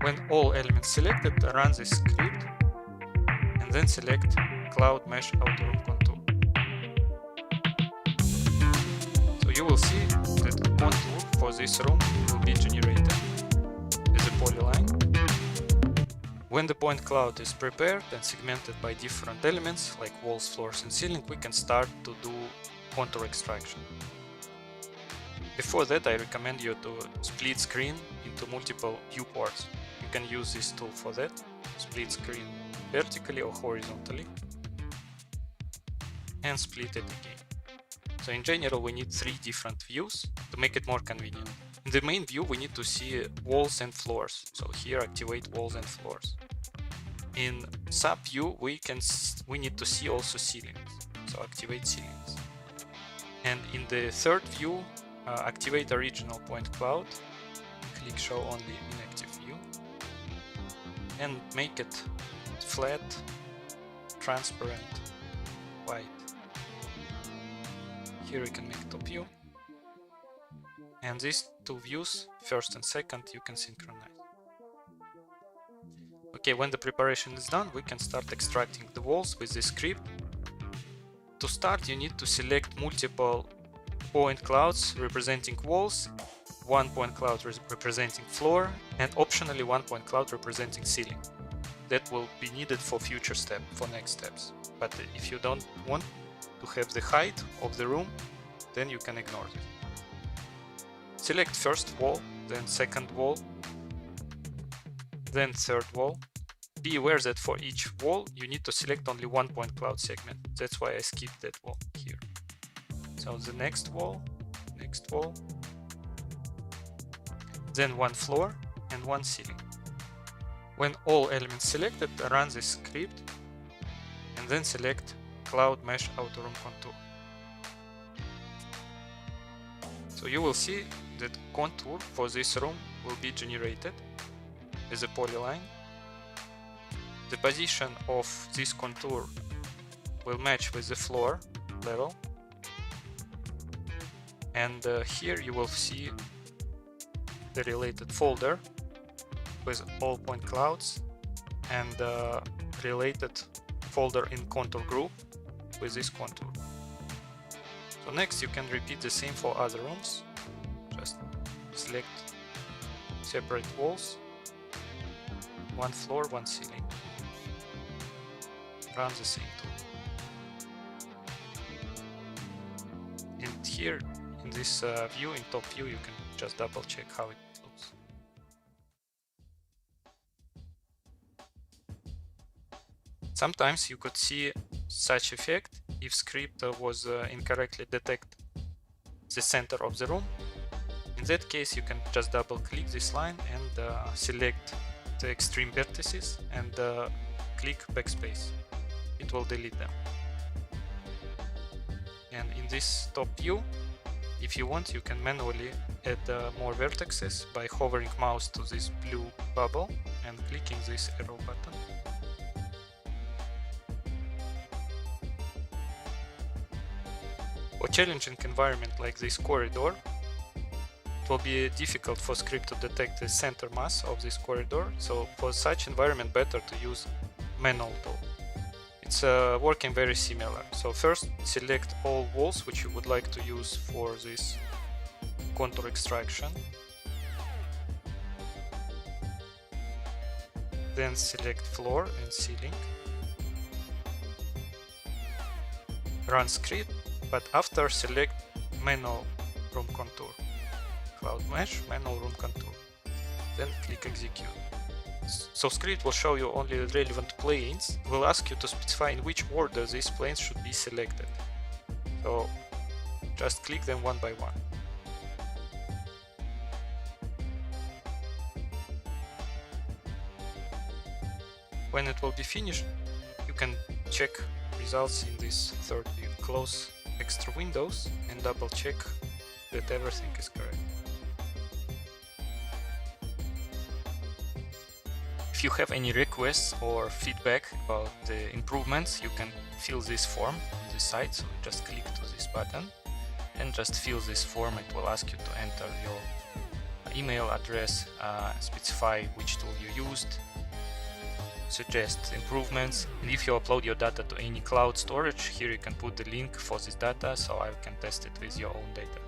When all elements selected, run this script and then select Cloud Mesh Outer Room Contour. So you will see that contour for this room will be generated as a polyline. When the point cloud is prepared and segmented by different elements like walls, floors and ceiling, we can start to do contour extraction. Before that, I recommend you to split screen into multiple viewports. You can use this tool for that. Split screen vertically or horizontally and split it again. So in general, we need 3 different views to make it more convenient. In the main view, we need to see walls and floors. So here, activate walls and floors. In sub view, we need to see also ceilings. So activate ceilings. And in the third view, activate original point cloud. Click show only in active view and make it flat, transparent, white. Here we can make top view. And these 2 views, first and second, you can synchronize. Okay, when the preparation is done, we can start extracting the walls with this script. To start, you need to select multiple point clouds representing walls, 1 point cloud representing floor, and optionally 1 point cloud representing ceiling. That will be needed for future step, for next steps. But if you don't want to have the height of the room, then you can ignore it. Select first wall, then second wall, then third wall. Be aware that for each wall you need to select only 1 point cloud segment. That's why I skipped that wall here. So the next wall, then 1 floor and 1 ceiling. When all elements selected, run this script and then select Cloud Mesh Outer Room Contour. So you will see that contour for this room will be generated as a polyline. The position of this contour will match with the floor level. And here you will see the related folder with all point clouds and related folder in contour group with this contour. So next you can repeat the same for other rooms. Just select separate walls, 1 floor, 1 ceiling. Run the same tool. And here in this view, in top view, you can just double check how it looks. Sometimes you could see such effect if script was incorrectly detect the center of the room. In that case, you can just double click this line and select the extreme vertices and click backspace. It will delete them. And in this top view, if you want, you can manually add more vertices by hovering mouse to this blue bubble and clicking this arrow button. For challenging environment like this corridor, it will be difficult for script to detect the center mass of this corridor, so for such environment better to use manual tool. It's working very similar. So first select all walls which you would like to use for this contour extraction. Then select floor and ceiling. Run script, but after select manual room contour. Cloud mesh, manual room contour. Then click execute. So script will show you only the relevant planes. It will ask you to specify in which order these planes should be selected. So just click them one by one. When it will be finished, you can check results in this third view. Close extra windows and double check that everything is correct. If you have any requests or feedback about the improvements, you can fill this form on this side. So just click to this button and just fill this form. It will ask you to enter your email address, specify which tool you used, suggest improvements, and if you upload your data to any cloud storage, here you can put the link for this data so I can test it with your own data.